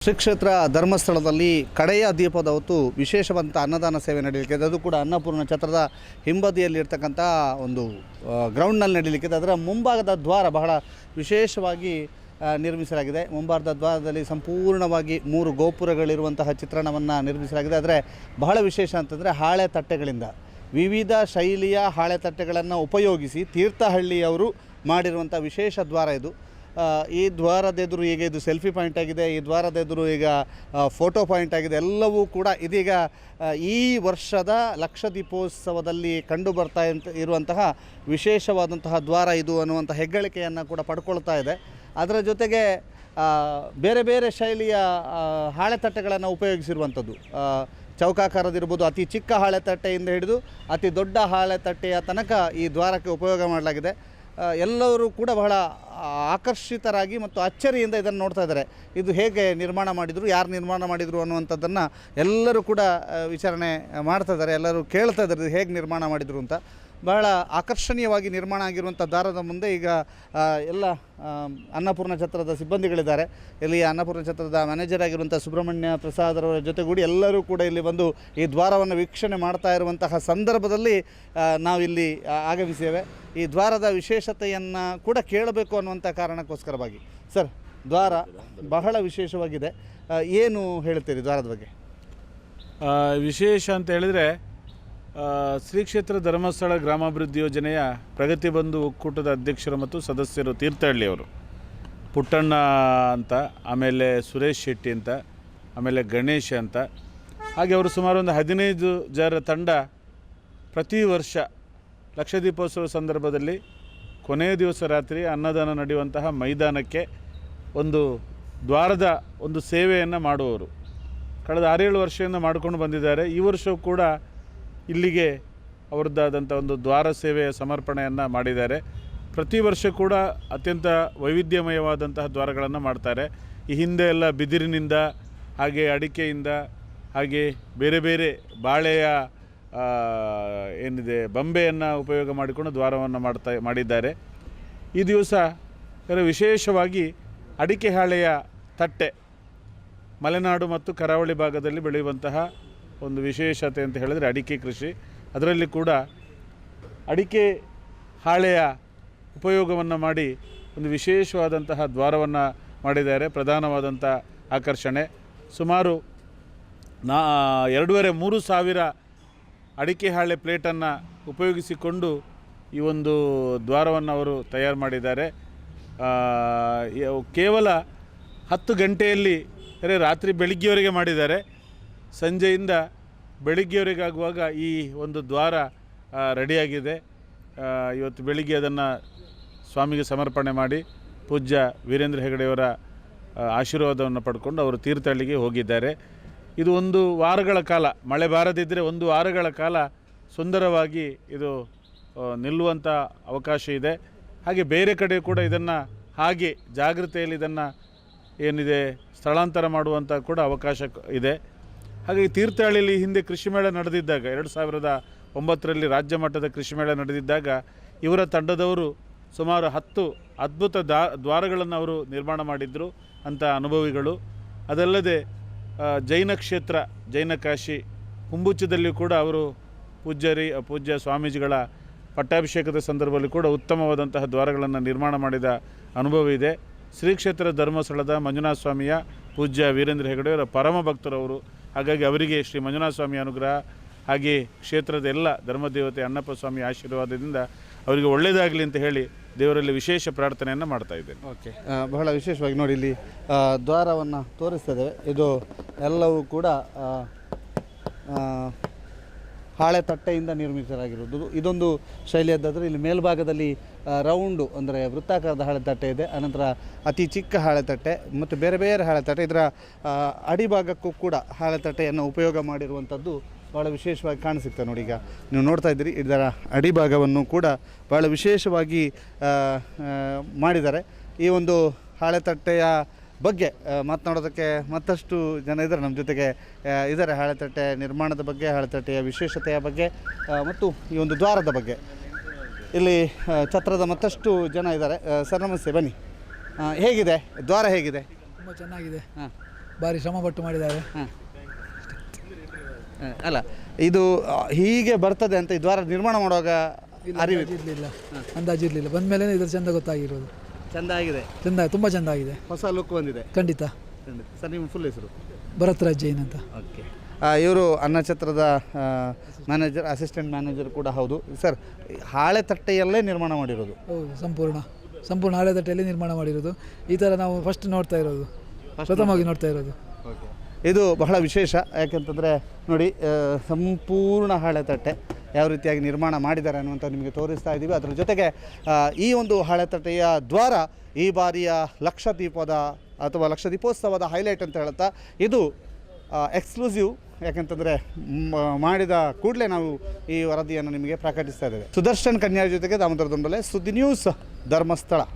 ಶ್ರೀ ಕ್ಷೇತ್ರ ಧರ್ಮಸ್ಥಳದಲ್ಲಿ ಕಡೆಯ ದೀಪದ ಹೊತ್ತು ವಿಶೇಷವಾದಂಥ ಅನ್ನದಾನ ಸೇವೆ ನಡೀಲಿಕ್ಕಿದೆ. ಅದು ಕೂಡ ಅನ್ನಪೂರ್ಣ ಛತ್ರದ ಹಿಂಬದಿಯಲ್ಲಿರ್ತಕ್ಕಂಥ ಒಂದು ಗ್ರೌಂಡ್ನಲ್ಲಿ ನಡೀಲಿಕ್ಕಿದೆ. ಅದರ ಮುಂಭಾಗದ ದ್ವಾರ ಬಹಳ ವಿಶೇಷವಾಗಿ ನಿರ್ಮಿಸಲಾಗಿದೆ. ಮುಂಭಾಗದ ದ್ವಾರದಲ್ಲಿ ಸಂಪೂರ್ಣವಾಗಿ 3 ಗೋಪುರಗಳಿರುವಂತಹ ಚಿತ್ರಣವನ್ನು ನಿರ್ಮಿಸಲಾಗಿದೆ. ಆದರೆ ಬಹಳ ವಿಶೇಷ ಅಂತಂದರೆ ಹಾಳೆ ತಟ್ಟೆಗಳಿಂದ ವಿವಿಧ ಶೈಲಿಯ ಹಾಳೆ ತಟ್ಟೆಗಳನ್ನು ಉಪಯೋಗಿಸಿ ತೀರ್ಥಹಳ್ಳಿಯವರು ಮಾಡಿರುವಂಥ ವಿಶೇಷ ದ್ವಾರ ಇದು. ಈ ದ್ವಾರದ ಎದುರು ಈಗ ಇದು ಸೆಲ್ಫಿ ಪಾಯಿಂಟ್ ಆಗಿದೆ. ಈ ದ್ವಾರದ ಎದುರು ಈಗ ಫೋಟೋ ಪಾಯಿಂಟ್ ಆಗಿದೆ. ಎಲ್ಲವೂ ಕೂಡ ಇದೀಗ ಈ ವರ್ಷದ ಲಕ್ಷದೀಪೋತ್ಸವದಲ್ಲಿ ಕಂಡು ಬರ್ತಾ ಇರುವಂತಹ ವಿಶೇಷವಾದಂತಹ ದ್ವಾರ ಇದು ಅನ್ನುವಂಥ ಹೆಗ್ಗಳಿಕೆಯನ್ನು ಕೂಡ ಪಡ್ಕೊಳ್ತಾ ಇದೆ. ಅದರ ಜೊತೆಗೆ ಬೇರೆ ಬೇರೆ ಶೈಲಿಯ ಹಾಳೆ ತಟ್ಟೆಗಳನ್ನು ಉಪಯೋಗಿಸಿರುವಂಥದ್ದು. ಚೌಕಾಕಾರದಿರ್ಬೋದು, ಅತಿ ಚಿಕ್ಕ ಹಾಳೆ ತಟ್ಟೆಯಿಂದ ಹಿಡಿದು ಅತಿ ದೊಡ್ಡ ಹಾಳೆ ತಟ್ಟೆಯ ತನಕ ಈ ದ್ವಾರಕ್ಕೆ ಉಪಯೋಗ ಮಾಡಲಾಗಿದೆ. ಎಲ್ಲರೂ ಕೂಡ ಬಹಳ ಆಕರ್ಷಿತರಾಗಿ ಮತ್ತು ಅಚ್ಚರಿಯಿಂದ ಇದನ್ನು ನೋಡ್ತಾ ಇದ್ದಾರೆ. ಇದು ಹೇಗೆ ನಿರ್ಮಾಣ ಮಾಡಿದರು, ಯಾರು ನಿರ್ಮಾಣ ಮಾಡಿದರು ಅನ್ನುವಂಥದ್ದನ್ನು ಎಲ್ಲರೂ ಕೂಡ ವಿಚಾರಣೆ ಮಾಡ್ತಾ ಇದ್ದಾರೆ. ಎಲ್ಲರೂ ಕೇಳ್ತಾ ಇದ್ದಾರೆ ಇದು ಹೇಗೆ ನಿರ್ಮಾಣ ಮಾಡಿದರು ಅಂತ. ಬಹಳ ಆಕರ್ಷಣೀಯವಾಗಿ ನಿರ್ಮಾಣ ಆಗಿರುವಂಥ ದಾರದ ಮುಂದೆ ಈಗ ಎಲ್ಲ ಅನ್ನಪೂರ್ಣ ಛತ್ರದ ಸಿಬ್ಬಂದಿಗಳಿದ್ದಾರೆ. ಇಲ್ಲಿ ಅನ್ನಪೂರ್ಣ ಛತ್ರದ ಮ್ಯಾನೇಜರ್ ಆಗಿರುವಂಥ ಸುಬ್ರಹ್ಮಣ್ಯ ಪ್ರಸಾದರವರ ಜೊತೆಗೂಡಿ ಎಲ್ಲರೂ ಕೂಡ ಇಲ್ಲಿ ಬಂದು ಈ ದ್ವಾರವನ್ನು ವೀಕ್ಷಣೆ ಮಾಡ್ತಾ ಇರುವಂತಹ ಸಂದರ್ಭದಲ್ಲಿ ನಾವಿಲ್ಲಿ ಆಗಮಿಸಿದ್ದೇವೆ. ಈ ದ್ವಾರದ ವಿಶೇಷತೆಯನ್ನು ಕೂಡ ಕೇಳಬೇಕು ಅನ್ನುವಂಥ ಕಾರಣಕ್ಕೋಸ್ಕರವಾಗಿ. ಸರ್, ದ್ವಾರ ಬಹಳ ವಿಶೇಷವಾಗಿದೆ. ಏನು ಹೇಳ್ತೀರಿ ದ್ವಾರದ ಬಗ್ಗೆ? ವಿಶೇಷ ಅಂತ ಹೇಳಿದರೆ, ಶ್ರೀ ಕ್ಷೇತ್ರ ಧರ್ಮಸ್ಥಳ ಗ್ರಾಮಾಭಿವೃದ್ಧಿ ಯೋಜನೆಯ ಪ್ರಗತಿ ಬಂಧು ಒಕ್ಕೂಟದ ಅಧ್ಯಕ್ಷರು ಮತ್ತು ಸದಸ್ಯರು ತೀರ್ಥಹಳ್ಳಿಯವರು, ಪುಟ್ಟಣ್ಣ ಅಂತ, ಆಮೇಲೆ ಸುರೇಶ್ ಶೆಟ್ಟಿ ಅಂತ, ಆಮೇಲೆ ಗಣೇಶ್ ಅಂತ, ಹಾಗೆ ಅವರು ಸುಮಾರು ಒಂದು 15 ಜನರ ತಂಡ ಪ್ರತಿ ವರ್ಷ ಲಕ್ಷದೀಪೋತ್ಸವ ಸಂದರ್ಭದಲ್ಲಿ ಕೊನೆಯ ದಿವಸ ರಾತ್ರಿ ಅನ್ನದಾನ ನಡೆಯುವಂತಹ ಮೈದಾನಕ್ಕೆ ಒಂದು ದ್ವಾರದ ಒಂದು ಸೇವೆಯನ್ನು ಮಾಡುವವರು. ಕಳೆದ 6-7 ವರ್ಷದಿಂದ ಮಾಡಿಕೊಂಡು ಬಂದಿದ್ದಾರೆ. ಈ ವರ್ಷವೂ ಕೂಡ ಇಲ್ಲಿಗೆ ಅವರದ್ದಾದಂಥ ಒಂದು ದ್ವಾರ ಸೇವೆಯ ಸಮರ್ಪಣೆಯನ್ನು ಮಾಡಿದ್ದಾರೆ. ಪ್ರತಿ ವರ್ಷ ಕೂಡ ಅತ್ಯಂತ ವೈವಿಧ್ಯಮಯವಾದಂತಹ ದ್ವಾರಗಳನ್ನು ಮಾಡ್ತಾರೆ. ಈ ಹಿಂದೆ ಎಲ್ಲ ಬಿದಿರಿನಿಂದ, ಹಾಗೆ ಅಡಿಕೆಯಿಂದ, ಹಾಗೆ ಬೇರೆ ಬೇರೆ ಬಾಳೆಯ ಏನಿದೆ ಬೊಂಬೆಯನ್ನು ಉಪಯೋಗ ಮಾಡಿಕೊಂಡು ದ್ವಾರವನ್ನು ಮಾಡಿದ್ದಾರೆ. ಈ ದಿವಸ ವಿಶೇಷವಾಗಿ ಅಡಿಕೆ ಹಾಳೆಯ ತಟ್ಟೆ ಮಲೆನಾಡು ಮತ್ತು ಕರಾವಳಿ ಭಾಗದಲ್ಲಿ ಬೆಳೆಯುವಂತಹ ಒಂದು ವಿಶೇಷತೆ ಅಂತ ಹೇಳಿದರೆ ಅಡಿಕೆ ಕೃಷಿ. ಅದರಲ್ಲಿ ಕೂಡ ಅಡಿಕೆ ಹಾಳೆಯ ಉಪಯೋಗವನ್ನು ಮಾಡಿ ಒಂದು ವಿಶೇಷವಾದಂತಹ ದ್ವಾರವನ್ನು ಮಾಡಿದ್ದಾರೆ. ಪ್ರಧಾನವಾದಂಥ ಆಕರ್ಷಣೆ ಸುಮಾರು 2,500-3 ಸಾವಿರ ಅಡಿಕೆ ಹಾಳೆ ಪ್ಲೇಟನ್ನು ಉಪಯೋಗಿಸಿಕೊಂಡು ಈ ಒಂದು ದ್ವಾರವನ್ನು ಅವರು ತಯಾರು ಮಾಡಿದ್ದಾರೆ. ಕೇವಲ 10 ಗಂಟೆಯಲ್ಲಿ ರಾತ್ರಿ ಬೆಳಿಗ್ಗೆವರೆಗೆ ಮಾಡಿದ್ದಾರೆ. ಸಂಜೆಯಿಂದ ಬೆಳಿಗ್ಗೆವರೆಗಾಗುವಾಗ ಈ ಒಂದು ದ್ವಾರ ರೆಡಿಯಾಗಿದೆ. ಇವತ್ತು ಬೆಳಿಗ್ಗೆ ಅದನ್ನು ಸ್ವಾಮಿಗೆ ಸಮರ್ಪಣೆ ಮಾಡಿ ಪೂಜ್ಯ ವೀರೇಂದ್ರ ಹೆಗಡೆಯವರ ಆಶೀರ್ವಾದವನ್ನು ಪಡ್ಕೊಂಡು ಅವರು ತೀರ್ಥಹಳ್ಳಿಗೆ ಹೋಗಿದ್ದಾರೆ. ಇದು 1 ವಾರಗಳ ಕಾಲ, ಮಳೆ ಬಾರದಿದ್ದರೆ 1 ವಾರಗಳ ಕಾಲ ಸುಂದರವಾಗಿ ಇದು ನಿಲ್ಲುವಂಥ ಅವಕಾಶ ಇದೆ. ಹಾಗೆ ಬೇರೆ ಕಡೆ ಕೂಡ ಇದನ್ನು ಹಾಗೆ ಜಾಗೃತೆಯಲ್ಲಿ ಇದನ್ನು ಏನಿದೆ ಸ್ಥಳಾಂತರ ಮಾಡುವಂಥ ಕೂಡ ಅವಕಾಶ ಇದೆ. ಹಾಗಾಗಿ ತೀರ್ಥಹಳ್ಳಿಯಲ್ಲಿ ಹಿಂದೆ ಕೃಷಿ ಮೇಳ ನಡೆದಿದ್ದಾಗ 2009ರಲ್ಲಿ ರಾಜ್ಯ ಮಟ್ಟದ ಕೃಷಿ ಮೇಳ ನಡೆದಿದ್ದಾಗ ಇವರ ತಂಡದವರು ಸುಮಾರು 10 ಅದ್ಭುತ ದ್ವಾರಗಳನ್ನು ಅವರು ನಿರ್ಮಾಣ ಮಾಡಿದ್ರು ಅಂಥ ಅನುಭವಿಗಳು. ಅದಲ್ಲದೆ ಜೈನ ಕ್ಷೇತ್ರ, ಜೈನ ಕಾಶಿ ಹುಂಬುಚ್ಚದಲ್ಲಿ ಕೂಡ ಅವರು ಪೂಜ್ಯ ಸ್ವಾಮೀಜಿಗಳ ಪಟ್ಟಾಭಿಷೇಕದ ಸಂದರ್ಭದಲ್ಲಿ ಕೂಡ ಉತ್ತಮವಾದಂತಹ ದ್ವಾರಗಳನ್ನು ನಿರ್ಮಾಣ ಮಾಡಿದ ಅನುಭವ ಇದೆ. ಶ್ರೀ ಕ್ಷೇತ್ರ ಧರ್ಮಸ್ಥಳದ ಮಂಜುನಾಥ ಸ್ವಾಮಿಯ ಪೂಜ್ಯ ವೀರೇಂದ್ರ ಹೆಗಡೆಯವರ ಪರಮ ಭಕ್ತರವರು. ಹಾಗಾಗಿ ಅವರಿಗೆ ಶ್ರೀ ಮಂಜುನಾಥ ಸ್ವಾಮಿ ಅನುಗ್ರಹ, ಹಾಗೆ ಕ್ಷೇತ್ರದ ಎಲ್ಲ ಧರ್ಮದೇವತೆ ಅಣ್ಣಪ್ಪ ಸ್ವಾಮಿ ಆಶೀರ್ವಾದದಿಂದ ಅವರಿಗೆ ಒಳ್ಳೆಯದಾಗಲಿ ಅಂತ ಹೇಳಿ ದೇವರಲ್ಲಿ ವಿಶೇಷ ಪ್ರಾರ್ಥನೆಯನ್ನು ಮಾಡ್ತಾ ಇದ್ದೇನೆ. ಓಕೆ, ಬಹಳ ವಿಶೇಷವಾಗಿ ನೋಡಿ ಇಲ್ಲಿ ದ್ವಾರವನ್ನು ತೋರಿಸ್ತದೆ. ಇದು ಎಲ್ಲವೂ ಕೂಡ ಹಾಳೆ ತಟ್ಟೆಯಿಂದ ನಿರ್ಮಿಸಲಾಗಿರುವುದು. ಇದೊಂದು ಶೈಲಿಯದ್ದಾದರೆ ಇಲ್ಲಿ ಮೇಲ್ಭಾಗದಲ್ಲಿ ರೌಂಡು ಅಂದರೆ ವೃತ್ತಾಕಾರದ ಹಾಳೆ ತಟ್ಟೆ ಇದೆ. ಅನಂತರ ಅತಿ ಚಿಕ್ಕ ಹಾಳೆ ತಟ್ಟೆ ಮತ್ತು ಬೇರೆ ಬೇರೆ ಹಾಳೆ ತಟ್ಟೆ. ಇದರ ಅಡಿಭಾಗಕ್ಕೂ ಕೂಡ ಹಾಳೆ ತಟ್ಟೆಯನ್ನು ಉಪಯೋಗ ಮಾಡಿರುವಂಥದ್ದು ಭಾಳ ವಿಶೇಷವಾಗಿ ಕಾಣಿಸುತ್ತೆ. ನೋಡಿ, ಈಗ ನೀವು ನೋಡ್ತಾ ಇದ್ದೀರಿ, ಇದರ ಅಡಿಭಾಗವನ್ನು ಕೂಡ ಭಾಳ ವಿಶೇಷವಾಗಿ ಮಾಡಿದ್ದಾರೆ. ಈ ಒಂದು ಹಾಳೆ ತಟ್ಟೆಯ ಬಗ್ಗೆ ಮಾತನಾಡೋದಕ್ಕೆ ಮತ್ತಷ್ಟು ಜನ ಇದ್ದಾರೆ ನಮ್ಮ ಜೊತೆಗೆ ಇದ್ದಾರೆ. ಹಾಳೆ ತಟ್ಟೆ ನಿರ್ಮಾಣದ ಬಗ್ಗೆ, ಹಾಳೆ ತಟ್ಟೆಯ ವಿಶೇಷತೆಯ ಬಗ್ಗೆ ಮತ್ತು ಈ ಒಂದು ದ್ವಾರದ ಬಗ್ಗೆ ಇಲ್ಲಿ ಛತ್ರದ ಮತ್ತಷ್ಟು ಜನ ಇದ್ದಾರೆ. ಸರ್ ನಮಸ್ತೆ, ಬನ್ನಿ. ಹೇಗಿದೆ ದ್ವಾರ? ಹೇಗಿದೆ? ತುಂಬ ಚೆನ್ನಾಗಿದೆ. ಹಾಂ, ಭಾರಿ ಶ್ರಮಪಟ್ಟು ಮಾಡಿದ್ದಾರೆ. ಅಲ್ಲ ಇದು ಹೀಗೆ ಬರ್ತದೆ ಅಂತ ಈ ದ್ವಾರ ನಿರ್ಮಾಣ ಮಾಡುವಾಗ ಅರಿವು ಇರಲಿಲ್ಲ, ಅಂದಾಜು ಇರಲಿಲ್ಲ. ಬಂದ ಮೇಲೆ ಇದ್ರ ಚಂದ ಗೊತ್ತಾಗಿರೋದು. ಚೆಂದ ಆಗಿದೆ, ಚಂದ, ತುಂಬ ಚಂದ ಆಗಿದೆ, ಹೊಸ ಲುಕ್ ಬಂದಿದೆ. ಖಂಡಿತ. ಸರ್ ನಿಮ್ಮ ಫುಲ್ ಹೆಸರು? ಭರತ್ ರಾಜ್ ಜೈನ್ ಅಂತ. ಓಕೆ, ಇವರು ಅನ್ನಛತ್ರದ ಮ್ಯಾನೇಜರ್, ಅಸಿಸ್ಟೆಂಟ್ ಮ್ಯಾನೇಜರ್ ಕೂಡ ಹೌದು. ಸರ್, ಹಾಳೆ ತಟ್ಟೆಯಲ್ಲೇ ನಿರ್ಮಾಣ ಮಾಡಿರೋದು? ಹೌದು, ಸಂಪೂರ್ಣ ಹಳೆ ತಟ್ಟೆಯಲ್ಲಿ ನಿರ್ಮಾಣ ಮಾಡಿರೋದು. ಈ ಥರ ನಾವು ಫಸ್ಟ್ ನೋಡ್ತಾ ಇರೋದು, ಪ್ರಥಮವಾಗಿ ನೋಡ್ತಾ ಇರೋದು. ಓಕೆ, ಇದು ಬಹಳ ವಿಶೇಷ. ಯಾಕೆಂತಂದರೆ ನೋಡಿ, ಸಂಪೂರ್ಣ ಹಳೆ ತಟ್ಟೆ ಯಾವ ರೀತಿಯಾಗಿ ನಿರ್ಮಾಣ ಮಾಡಿದ್ದಾರೆ ಅನ್ನುವಂಥ ನಿಮಗೆ ತೋರಿಸ್ತಾ ಇದ್ದೀವಿ. ಅದರ ಜೊತೆಗೆ ಈ ಒಂದು ಹಳೆ ತಟ್ಟೆಯ ದ್ವಾರ ಈ ಬಾರಿಯ ಲಕ್ಷದೀಪದ ಅಥವಾ ಲಕ್ಷದೀಪೋತ್ಸವದ ಹೈಲೈಟ್ ಅಂತ ಹೇಳುತ್ತಾ ಇದು ಎಕ್ಸ್ಕ್ಲೂಸಿವ್. ಯಾಕೆಂತಂದರೆ ಮಾಡಿದ ಕೂಡಲೇ ನಾವು ಈ ವರದಿಯನ್ನು ನಿಮಗೆ ಪ್ರಕಟಿಸ್ತಾ ಇದ್ದೇವೆ. ಸುದರ್ಶನ್ ಕನ್ಯಾರ್ ಜೊತೆಗೆ ದಾಮೋದರ ದೊಂಡಲೆ, ಸುದ್ದಿ ನ್ಯೂಸ್, ಧರ್ಮಸ್ಥಳ.